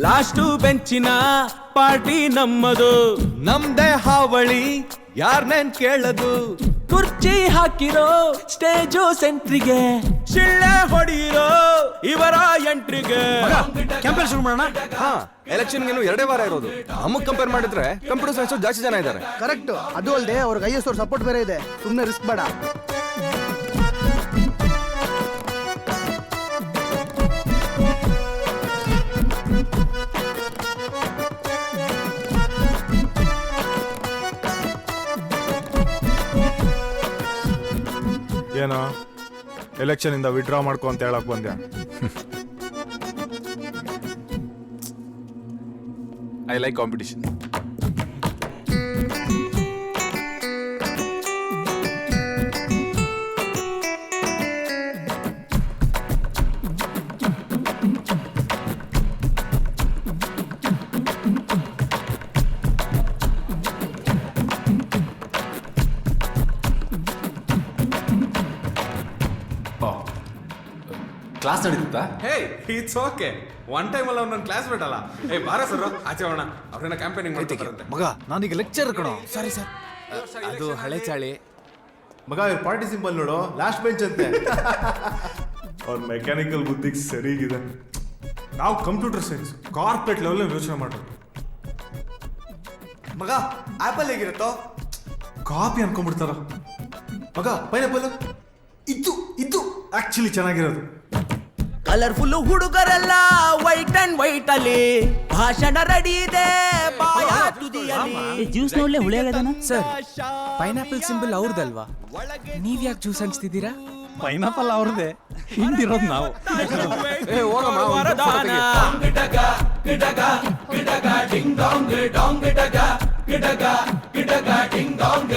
Last ಬೆಂಚಿನ party ನಮ್ಮದು, ನಮ್ದೇ ಹಾವಳಿ ಯಾರ್ನೇನ್ ಕೇಳದು. ಕುರ್ಚಿ ಹಾಕಿರೋ ಸ್ಟೇಜು ಸೆಂಟ್ರಿಗೆ, ಶಿಳ್ಳೆ ಹೊಡೆಯಿರೋ ಇವರ ಎಂಟ್ರಿಗೆ. ಕ್ಯಾಂಪೇನ್ ಶುರು ಮಾಡೋಣ. ಹಾ, ಎಲೆಕ್ಷನ್ ಇನ್ನು 2 ವಾರ ಇರೋದು. ನಮಗ್ ಕಂಪೇರ್ ಮಾಡಿದ್ರೆ ಕಂಪ್ಯೂಟರ್ ಸೈನ್ಸ್ ಜಾಸ್ತಿ ಜನ ಇದ್ದಾರೆ. ಕರೆಕ್ಟ್. ಅದು ಅಲ್ಲದೆ ಅವ್ರಿಗೆ IS ಅವ್ರ ಸಪೋರ್ಟ್ ಬೇರೆ ಇದೆ. ಸುಮ್ಮನೆ ರಿಸ್ಕ್ ಬೇಡ. ಏನೋ ಎಲೆಕ್ಷನ್ ಇಂದ ವಿಡ್ರಾ ಮಾಡ್ಕೊ ಅಂತ ಹೇಳಕ್ ಬಂದ್ಯಾ? I like competition. ಕ್ಲಾಸ್ ನಡೀತಾ? ಹೇ, ಇಟ್ಸ್ ಓಕೆ. ಒನ್ ಟೈಮ್ ಅಲ್ಲ ನನ್ನ ಕ್ಲಾಸ್ ಬಿಟ್ಟಲ್ಲ. ಏ ಬಾರ ಸರ್, ಆಚೆ ಹೋಗೋಣ. ಅವ್ರನ್ನ ಕ್ಯಾಂಪೇನಿಂಗ್ ಮಾಡ್ತಿದ್ದಾರಂತೆ. ಮಗ, ನಾನೀಗ ಲೆಕ್ಚರ್ ಕಣೋ. ಸಾರಿ ಸರ್, ಅದು ಹಳೆ ಚಾಳಿ. ಮಗ, ಇವ್ರ ಪಾರ್ಟಿ ಸಿಂಬಲ್ ನೋಡು, ಲಾಸ್ಟ್ ಬೆಂಚ್ ಅಂತೆ. ಅವ್ರ ಮೆಕ್ಯಾನಿಕಲ್ ಬುದ್ಧಿಗೆ ಸರಿಗಿದೆ. ನಾವು ಕಂಪ್ಯೂಟರ್ ಸೈನ್ಸ್ ಕಾರ್ಪೊರೇಟ್ ಲೆವೆಲ್ ಯೋಚನೆ ಮಾಡೋದು. ಮಗ, ಆಪಲ್ ಹೇಗಿರುತ್ತೋ ಕಾಪಿ ಅನ್ಕೊಂಡ್ಬಿಡ್ತಾರ. ಮಗ, ಪೈನಾಪಲ್ ಇದು ಆಕ್ಚುಲಿ ಚೆನ್ನಾಗಿರೋದು. ಕಲರ್ಫುಲ್ ಹುಡುಗರೆಲ್ಲ ವೈಟ್ ಅಂಡ್ ವೈಟ್ ಅಲ್ಲಿ, ಭಾಷಣ ರೆಡಿ ಇದೆ ಬಾಯ ತುದಿಯಲ್ಲಿ. ಜ್ಯೂಸ್ ನೋಡ್ಲೆ ಹುಳಿಯಾಗದನ ಸರ್, ಪೈನಾಪಲ್ ಸಿಂಬಲ್ ಅವ್ರದಲ್ವಾ? ನೀವ್ ಯಾಕೆ ಜ್ಯೂಸ್ ಅನ್ಸ್ತಿದ್ದೀರಾ? ಪೈನಾಪಲ್ ಅವ್ರದೇ, ಹಿಂದಿರೋದು ನಾವು. ವರದಾನ. ಡಿಂಗ್ ಡಾಂಗ್ ಡಿಂಗ್ ಡಾಂಗ್